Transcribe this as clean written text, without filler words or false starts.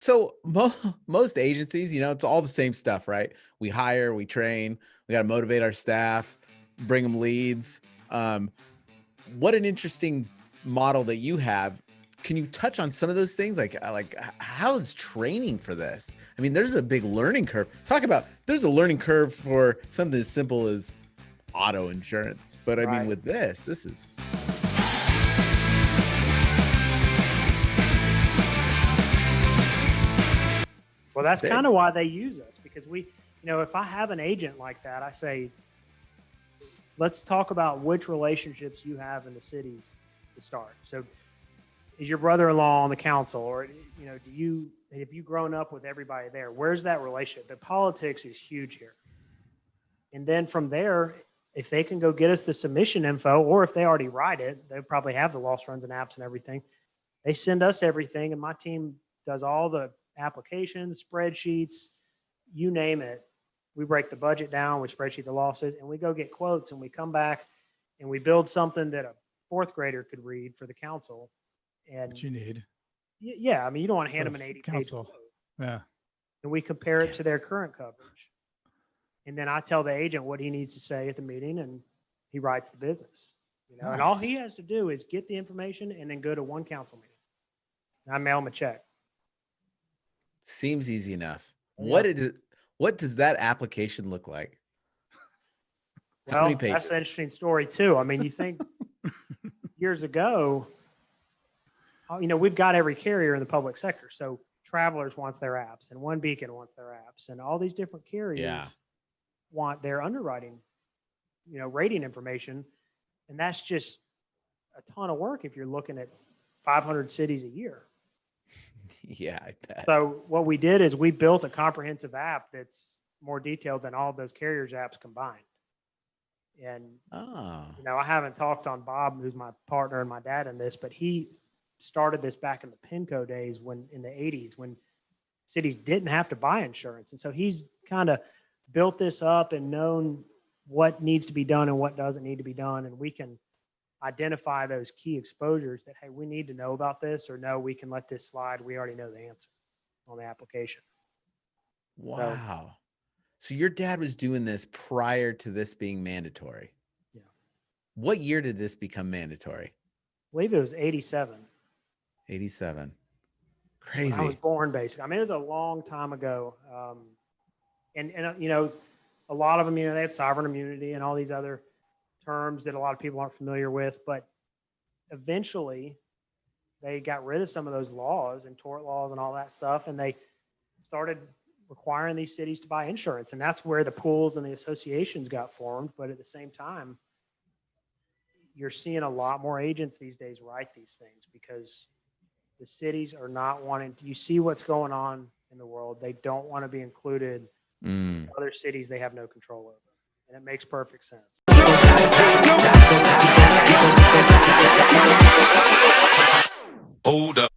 So most agencies, it's all the same stuff, right? We hire, we train, we got to motivate our staff, bring them leads. Um, what an interesting model that you have. Can you touch on some of those things? How is training for this? I mean, there's a big learning curve. Talk about there's a learning curve for something as simple as auto insurance. But I mean, Right. with this is Well, it's that's big. kind of why they use us, because if I have an agent like that, I say, let's talk about which relationships you have in the cities to start. So, is your brother-in-law on the council, or have you grown up with everybody there? Where's that relationship? The politics is huge here. And then from there, if they can go get us the submission info, or if they already write it, they probably have the loss runs and apps and everything. They send us everything, and my team does all the applications, spreadsheets, you name it. We break the budget down, we spreadsheet the losses, and we go get quotes, and we come back and we build something that a fourth grader could read for the council. And What you need. yeah, I mean, you don't want to hand them an 80-page council. quote. Yeah. And we compare it to their current coverage. And then I tell the agent what he needs to say at the meeting, and he writes the business. And all he has to do is get the information and then go to one council meeting. And I mail him a check. Seems easy enough. Yeah. What does that application look like? How Well, many pages? that's an interesting story too. I mean, you think years ago, we've got every carrier in the public sector. So Travelers wants their apps, and One Beacon wants their apps, and all these different carriers want their underwriting, rating information. And that's just a ton of work if you're looking at 500 cities a year. Yeah, I bet. So what we did is we built a comprehensive app that's more detailed than all of those carriers' apps combined. And, I haven't talked on Bob, who's my partner and my dad in this, but he started this back in the PINCO days in the 80s, when cities didn't have to buy insurance. And so he's kind of built this up and known what needs to be done and what doesn't need to be done. And we can identify those key exposures that, hey, we need to know about this, or no, we can let this slide. We already know the answer on the application. Wow. So your dad was doing this prior to this being mandatory. Yeah. What year did this become mandatory? I believe it was 87. 87. Crazy. When I was born, basically. I mean, it was a long time ago. And a lot of them, they had sovereign immunity and all these other terms that a lot of people aren't familiar with. But eventually, they got rid of some of those laws and tort laws and all that stuff, and they started requiring these cities to buy insurance. And that's where the pools and the associations got formed. But at the same time, you're seeing a lot more agents these days write these things, because the cities are not wanting to. You see what's going on in the world. They don't want to be included in other cities they have no control over. And it makes perfect sense. Hold up.